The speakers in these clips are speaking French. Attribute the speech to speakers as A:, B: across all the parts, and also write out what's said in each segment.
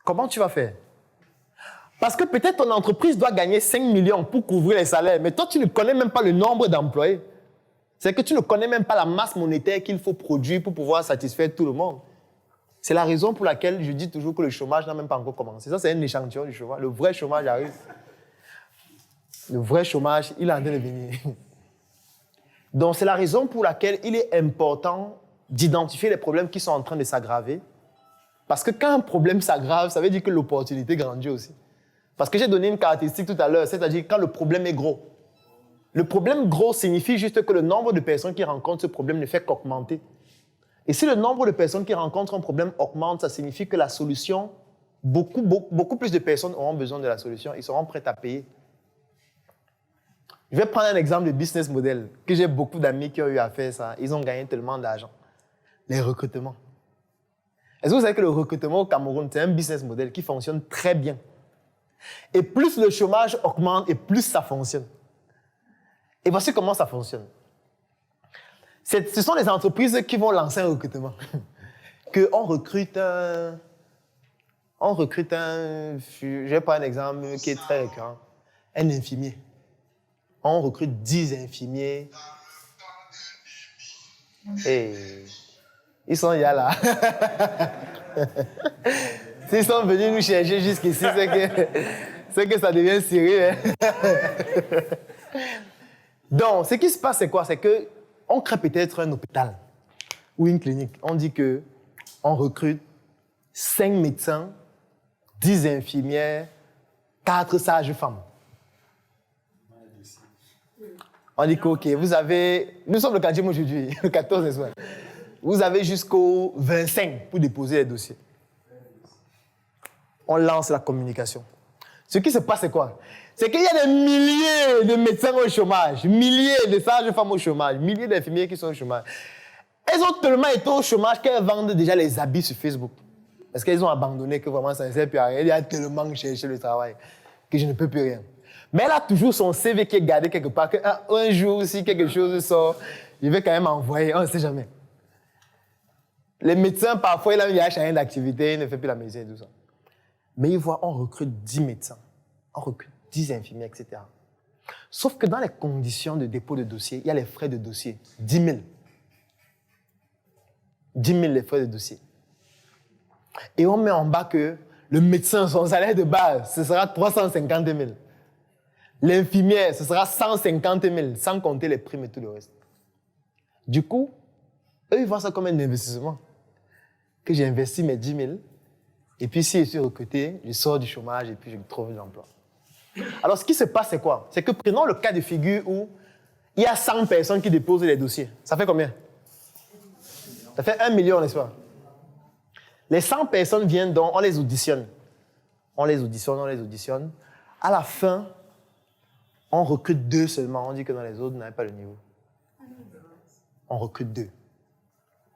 A: comment tu vas faire? Parce que peut-être ton entreprise doit gagner 5 millions pour couvrir les salaires, mais toi, tu ne connais même pas le nombre d'employés. C'est que tu ne connais même pas la masse monétaire qu'il faut produire pour pouvoir satisfaire tout le monde. C'est la raison pour laquelle je dis toujours que le chômage n'a même pas encore commencé. Ça, c'est un échantillon du chômage. Le vrai chômage arrive. Le vrai chômage, il est en train de venir. Donc, c'est la raison pour laquelle il est important d'identifier les problèmes qui sont en train de s'aggraver. Parce que quand un problème s'aggrave, ça veut dire que l'opportunité grandit aussi. Parce que j'ai donné une caractéristique tout à l'heure, c'est-à-dire quand le problème est gros. Le problème gros signifie juste que le nombre de personnes qui rencontrent ce problème ne fait qu'augmenter. Et si le nombre de personnes qui rencontrent un problème augmente, ça signifie que la solution, beaucoup plus de personnes auront besoin de la solution. Ils seront prêts à payer. Je vais prendre un exemple de business model, que j'ai beaucoup d'amis qui ont eu à faire ça. Ils ont gagné tellement d'argent. Les recrutements. Est-ce que vous savez que le recrutement au Cameroun, c'est un business model qui fonctionne très bien? Et plus le chômage augmente, et plus ça fonctionne. Et voici comment ça fonctionne. Ce sont les entreprises qui vont lancer un recrutement. On recrute un... Je vais prendre un exemple qui est très récurrent. Un infirmier. On recrute 10 infirmiers. Et ils sont là. S'ils sont venus nous chercher jusqu'ici, c'est que ça devient sérieux. Donc, ce qui se passe, c'est quoi? C'est qu'on crée peut-être un hôpital ou une clinique. On dit qu'on recrute 5 médecins, 10 infirmières, 4 sages-femmes. On dit que, OK, vous avez... Nous sommes le 4e aujourd'hui, le 14 soir. Vous avez jusqu'au 25 pour déposer les dossiers. On lance la communication. Ce qui se passe, c'est quoi? C'est qu'il y a des milliers de médecins au chômage, milliers de sages-femmes au chômage, milliers d'infirmiers qui sont au chômage. Elles ont tellement été au chômage qu'elles vendent déjà les habits sur Facebook. Parce qu'elles ont abandonné, que vraiment ça ne sert plus à rien. Il y a tellement cherché le travail que je ne peux plus rien. Mais elle a toujours son CV qui est gardé quelque part, qu'un jour, si quelque chose sort, je vais quand même envoyer, on ne sait jamais. Les médecins, parfois, il a changé d'activité, il ne fait plus la médecine et tout ça. Mais ils voient, on recrute 10 médecins, on recrute 10 infirmiers, etc. Sauf que dans les conditions de dépôt de dossier, il y a les frais de dossier, 10 000. 10 000 les frais de dossier. Et on met en bas que le médecin, son salaire de base, ce sera 350 000. L'infirmière, ce sera 150 000, sans compter les primes et tout le reste. Du coup, eux, ils voient ça comme un investissement. Que j'ai investi mes 10 000, et puis si je suis recruté, je sors du chômage et puis je trouve un emploi. Alors, ce qui se passe, c'est quoi? C'est que prenons le cas de figure où il y a 100 personnes qui déposent les dossiers. Ça fait combien? Ça fait 1 million, n'est-ce pas? Les 100 personnes viennent donc, on les auditionne. On les auditionne. À la fin, on recrute 2 seulement. On dit que dans les autres, on n'avait pas le niveau. On recrute 2.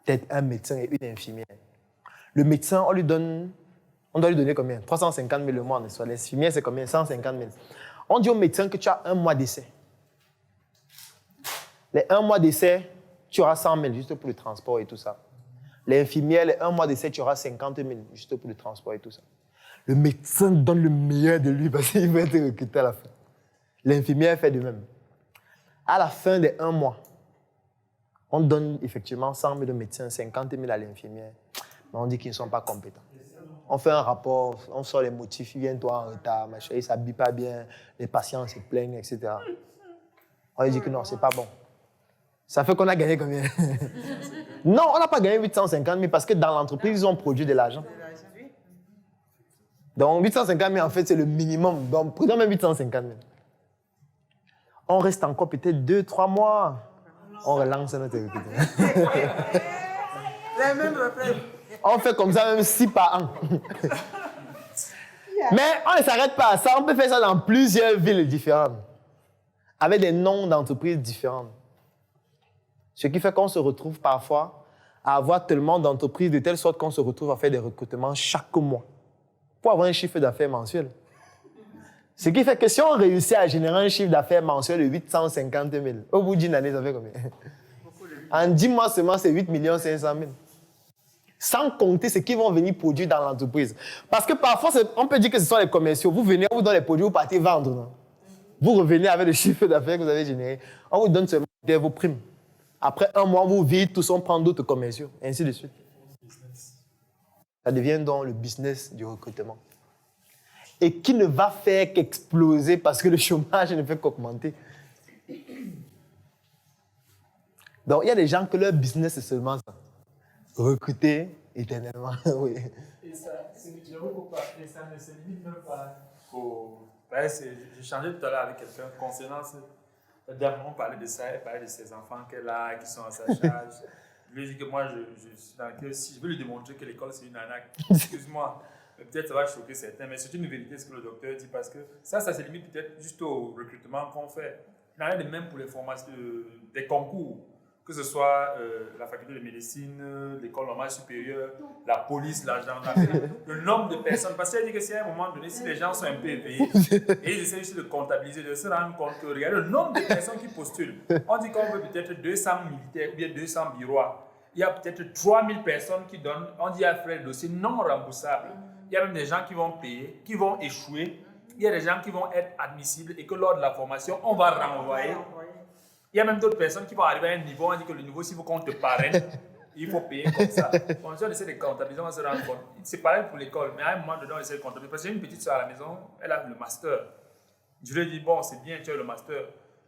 A: Peut-être un médecin et une infirmière. Le médecin, on doit lui donner combien? 350 000 le mois, n'est-ce pas? L'infirmière, c'est combien? 150 000. On dit au médecin que tu as 1 mois d'essai. Les 1 mois d'essai, tu auras 100 000 juste pour le transport et tout ça. L'infirmière, les 1 mois d'essai, tu auras 50 000 juste pour le transport et tout ça. Le médecin donne le meilleur de lui parce qu'il va être recruté à la fin. L'infirmière fait de même. À la fin des 1 mois, on donne effectivement 100 000 au médecin, 50 000 à l'infirmière. Mais on dit qu'ils ne sont pas compétents. On fait un rapport, on sort les motifs, il vient toi en retard, machin, il ne s'habille pas bien, les patients se plaignent, etc. On lui dit que non, ce n'est pas bon. Ça fait qu'on a gagné combien? Non, on n'a pas gagné 850 000 parce que dans l'entreprise, ils ont produit de l'argent. Donc 850 000, en fait, c'est le minimum. Donc prenons même 850 000. On reste encore peut-être 2-3 mois. On relance notre recrutement. On fait comme ça même 6 par an. Mais on ne s'arrête pas à ça. On peut faire ça dans plusieurs villes différentes. Avec des noms d'entreprises différentes. Ce qui fait qu'on se retrouve parfois à avoir tellement d'entreprises de telle sorte qu'on se retrouve à faire des recrutements chaque mois pour avoir un chiffre d'affaires mensuel. Ce qui fait que si on réussit à générer un chiffre d'affaires mensuel de 850 000, au bout d'une année, ça fait combien? En 10 mois seulement, c'est 8 500 000. Sans compter ce qu'ils vont venir produire dans l'entreprise. Parce que parfois, on peut dire que ce sont les commerciaux. Vous venez, on vous donne les produits, vous partez vendre. Non? Vous revenez avec le chiffre d'affaires que vous avez généré. On vous donne seulement vos primes. Après un mois, vous videz tous, on prend d'autres commerciaux, et ainsi de suite. Ça devient donc le business du recrutement. Et qui ne va faire qu'exploser parce que le chômage ne fait qu'augmenter. Donc, il y a des gens que leur business, c'est seulement ça. Recruter éternellement, oui.
B: Et ça, c'est ne se limite même pas au... Ouais, j'ai changé tout à l'heure avec quelqu'un concernant la dame, on parlait de ça, elle parlait de ses enfants qu'elle a, qui sont à sa charge. Je lui ai dit que moi, je suis dans que si je veux lui démontrer que l'école c'est une arnaque, excuse-moi, peut-être ça va choquer certains, mais c'est une vérité ce que le docteur dit parce que ça se limite peut-être juste au recrutement qu'on fait. Il y en a de même pour les formations, des concours. Que ce soit la faculté de médecine, l'école normale supérieure, la police, la gendarmerie, le nombre de personnes. Parce qu'elle dit que si à un moment donné, si les gens sont un peu éveillés et ils essaient juste de comptabiliser, de se rendre compte que, regardez le nombre de personnes qui postulent. On dit qu'on veut peut-être 200 militaires ou bien 200 bureaux. Il y a peut-être 3000 personnes qui donnent, on dit à faire le dossier non remboursable. Il y a même des gens qui vont payer, qui vont échouer. Il y a des gens qui vont être admissibles et que lors de la formation, on va renvoyer. Il y a même d'autres personnes qui vont arriver à un niveau, on dit que le niveau, s'il faut qu'on te parraine, il faut payer comme ça. Quand on essaie de comptabiliser, on va se rendre compte. C'est pareil pour l'école, mais à un moment donné, on essaie de comptabiliser. Parce que j'ai une petite soeur à la maison, elle a le master. Je lui ai dit, bon, c'est bien, tu as le master,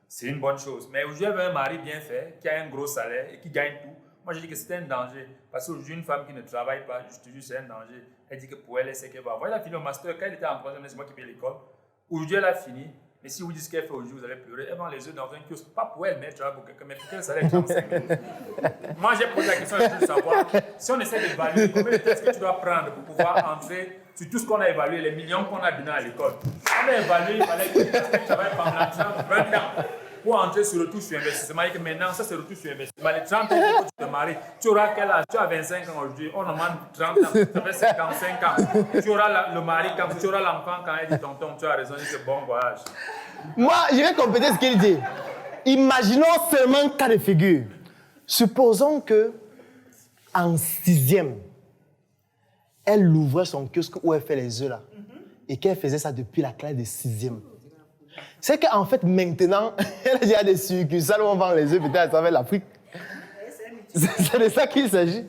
B: c'est une bonne chose. Mais aujourd'hui, elle veut un mari bien fait, qui a un gros salaire et qui gagne tout. Moi, je dis que c'est un danger. Parce qu'aujourd'hui, une femme qui ne travaille pas, je te jure, c'est un danger. Elle dit que pour elle, elle sait qu'elle va avoir. Elle a fini le master, quand elle était en troisième, c'est moi qui paye l'école. Aujourd'hui, elle a fini. Mais si vous dites ce qu'elle fait aujourd'hui, vous allez pleurer. Elle vend les œufs dans un kiosque. Pas pour elle, mais elle travaille pour quelqu'un. Mais pour quel salaire 35 000. Moi, j'ai posé la question, je veux savoir. Si on essaie d'évaluer, combien de temps est-ce que tu dois prendre pour pouvoir entrer sur tout ce qu'on a évalué, les millions qu'on a donnés à l'école. On a évalué, il fallait que tu travailles pendant 20 ans pour entrer sur le retour sur investissement. Et que maintenant, ça, c'est le retour sur investissement. Les 30 ans que tu te maries, tu auras quel âge? Tu as 25 ans aujourd'hui. On demande 30 ans, tu as 55 ans. Tu auras le mari, quand tu auras l'enfant, quand elle dit tonton, tu as raison, il dit que bon voyage.
A: Moi, je vais compléter ce qu'il dit. Imaginons seulement un cas de figure. Supposons que en 6e, elle ouvrait son kiosque où elle fait les œufs là. Et qu'elle faisait ça depuis la classe de 6e. C'est qu'en fait, maintenant, elle a déjà des succursales où on vend les œufs peut-être à travers l'Afrique. C'est de ça qu'il s'agit.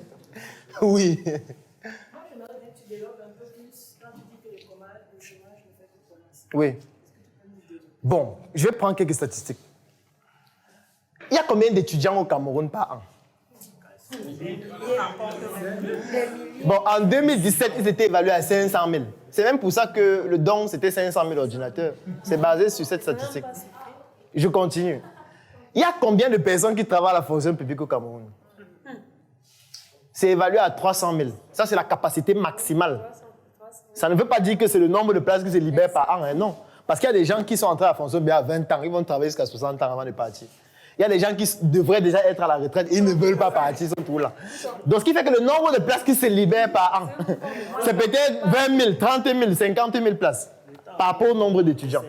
A: Oui.
C: Moi, j'aimerais que tu développes un peu plus quand tu dis que le chômage ne fait que commencer.
A: Oui. Bon, je vais prendre quelques statistiques. Il y a combien d'étudiants au Cameroun par an? Bon, en 2017, ils étaient évalués à 500 000. C'est même pour ça que le don, c'était 500 000 ordinateurs. C'est basé sur cette statistique. Je continue. Il y a combien de personnes qui travaillent à la fonction publique au Cameroun? C'est évalué à 300 000. Ça, c'est la capacité maximale. Ça ne veut pas dire que c'est le nombre de places qui se libèrent par an, hein, non. Parce qu'il y a des gens qui sont entrés à la fonction publique à 20 ans. Ils vont travailler jusqu'à 60 ans avant de partir. Il y a des gens qui devraient déjà être à la retraite et ils ne veulent pas partir, ils sont tout là. Donc, ce qui fait que le nombre de places qui se libèrent par an, c'est peut-être 20 000, 30 000, 50 000 places par rapport au nombre d'étudiants.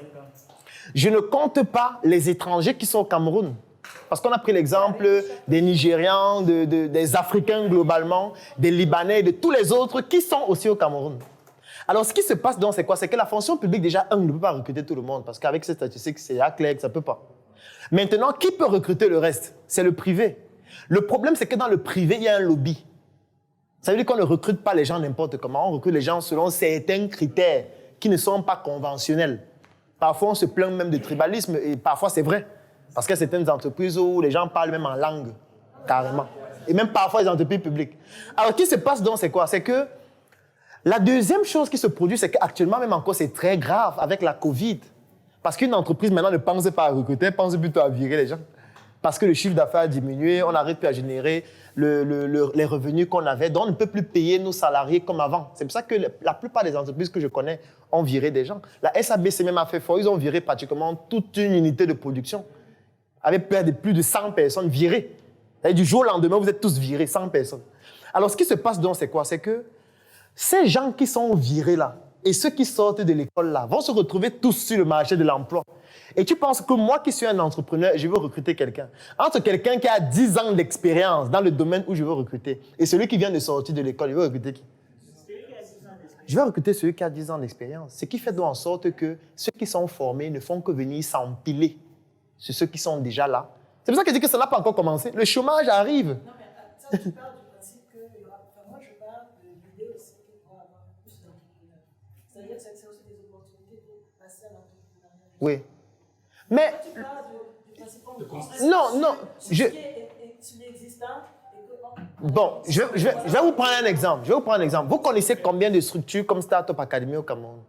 A: Je ne compte pas les étrangers qui sont au Cameroun. Parce qu'on a pris l'exemple des Nigérians, des Africains globalement, des Libanais et de tous les autres qui sont aussi au Cameroun. Alors, ce qui se passe donc, c'est quoi? C'est que la fonction publique, déjà, ne peut pas recruter tout le monde. Parce qu'avec ces statistiques, c'est clair que ça ne peut pas. Maintenant, qui peut recruter le reste? C'est le privé. Le problème, c'est que dans le privé, il y a un lobby. Ça veut dire qu'on ne recrute pas les gens n'importe comment. On recrute les gens selon certains critères qui ne sont pas conventionnels. Parfois, on se plaint même de tribalisme et parfois, c'est vrai. Parce qu'il y a certaines entreprises où les gens parlent même en langue, carrément. Et même parfois, les entreprises publiques. Alors, ce qui se passe donc, c'est quoi? C'est que la deuxième chose qui se produit, c'est qu'actuellement, même encore, c'est très grave avec la Covid. Parce qu'une entreprise, maintenant, ne pense pas à recruter, elle pense plutôt à virer les gens. Parce que le chiffre d'affaires a diminué, on n'arrive plus à générer les revenus qu'on avait, donc on ne peut plus payer nos salariés comme avant. C'est pour ça que la plupart des entreprises que je connais ont viré des gens. La SABC même a fait fort, ils ont viré pratiquement toute une unité de production, avec plus de 100 personnes virées. Et du jour au lendemain, vous êtes tous virés, 100 personnes. Alors, ce qui se passe donc, c'est quoi? C'est que ces gens qui sont virés là, et ceux qui sortent de l'école là vont se retrouver tous sur le marché de l'emploi. Et tu penses que moi qui suis un entrepreneur, je veux recruter quelqu'un. Entre quelqu'un qui a 10 ans d'expérience dans le domaine où je veux recruter et celui qui vient de sortir de l'école, je veux recruter qui? Je vais recruter celui qui a 10 ans d'expérience. Ce qui fait donc en sorte que ceux qui sont formés ne font que venir s'empiler sur ceux qui sont déjà là. C'est pour ça que je dis que ça n'a pas encore commencé. Le chômage arrive.
C: Non, mais ça, tu parles du principe que moi, je parle de l'idée aussi qu'on va avoir plus d'entrepreneurs. C'est-à-dire que c'est aussi des opportunités pour passer à l'entrepreneuriat.
A: Oui. Mais...
C: Quand tu parles du principe qu'on
A: non,
C: sur l'existant.
A: Bon, je vais vous prendre un exemple. Vous connaissez combien de structures comme Startup Academy au Cameroun?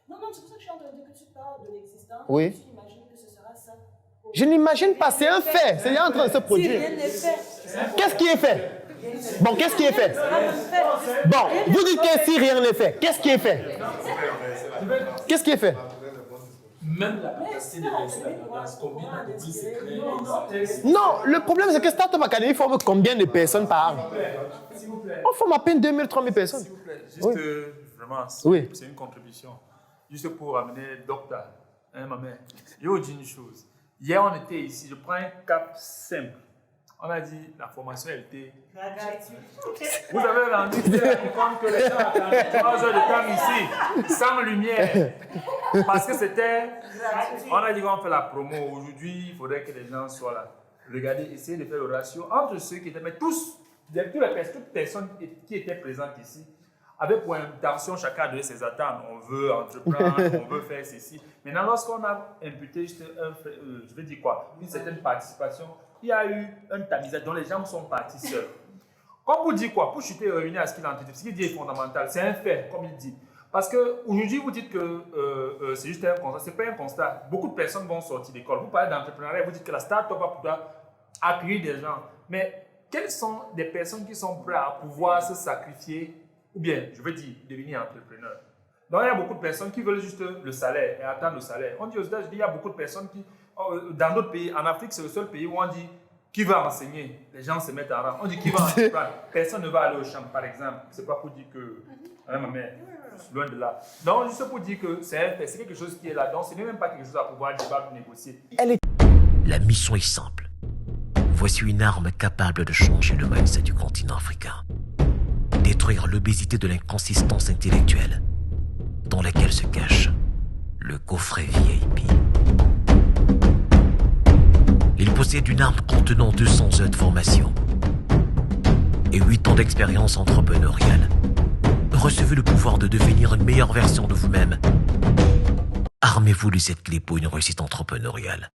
C: Non, c'est pour ça que je suis en train de dire que tu parles de l'existant.
A: Oui.
C: Tu imagines que ce sera ça.
A: Je n'imagine pas, c'est un fait. C'est en train de se produire.
C: Si rien n'est fait.
A: Qu'est-ce qui est fait? Bon, qu'est-ce qui est fait? Bon, vous dites que si rien n'est fait, qu'est-ce qui est fait? Qu'est-ce qui est fait?
B: Même la capacité de lancer la tendance, combien d'entreprises se créent?
A: Non, le problème c'est que Startup Academy forme combien de personnes par an?
B: S'il vous plaît.
A: On forme à peine 2000, 3000 personnes.
B: S'il vous plaît, juste
A: Oui.
B: vraiment,
A: Oui.
B: c'est une contribution. Juste pour amener docteur, ma mère. Je vais vous dire une chose. Hier, on était ici, je prends un cap simple. On a dit la formation elle était gratuite. Vous avez rendu compte que les gens attendaient 3 heures de temps ici, sans lumière. Parce que c'était. On a dit qu'on fait la promo. Aujourd'hui, il faudrait que les gens soient là. Regardez, essayez de faire le ratio entre ceux qui étaient. Mais toutes personnes qui étaient présentes ici avaient pour intention chacun de ses attentes. On veut entreprendre, on veut faire ceci. Maintenant, lorsqu'on a imputé juste je vais dire quoi, une certaine participation, il y a eu un tamisage dont les gens sont partis seuls. Comme vous dites quoi, pour chuter et revenir à ce qu'il a dit, ce qu'il dit est fondamental, c'est un fait, comme il dit. Parce qu'aujourd'hui, vous dites que c'est juste un constat, ce n'est pas un constat. Beaucoup de personnes vont sortir d'école. Vous parlez d'entrepreneuriat, vous dites que la start-up va pouvoir accueillir des gens. Mais quelles sont des personnes qui sont prêtes à pouvoir se sacrifier, ou bien, je veux dire, devenir entrepreneur? Donc, il y a beaucoup de personnes qui veulent juste le salaire et attendre le salaire. On dit aux États-Unis, il y a beaucoup de personnes qui, dans d'autres pays, en Afrique, c'est le seul pays où on dit qui va enseigner. Les gens se mettent en rang. On dit qui va entreprendre. Personne ne va aller au champ, par exemple. Ce n'est pas pour dire que, ma mère, loin de là. Donc, juste pour dire que c'est quelque chose qui est là. Donc, ce n'est même pas quelque chose à pouvoir débattre, négocier.
D: La mission est simple. Voici une arme capable de changer le mindset du continent africain. Détruire l'obésité de l'inconsistance intellectuelle dans laquelle se cache le coffret VIP. Il possède une arme contenant 200 heures de formation et 8 ans d'expérience entrepreneuriale. Recevez le pouvoir de devenir une meilleure version de vous-même. Armez-vous de cette clé pour une réussite entrepreneuriale.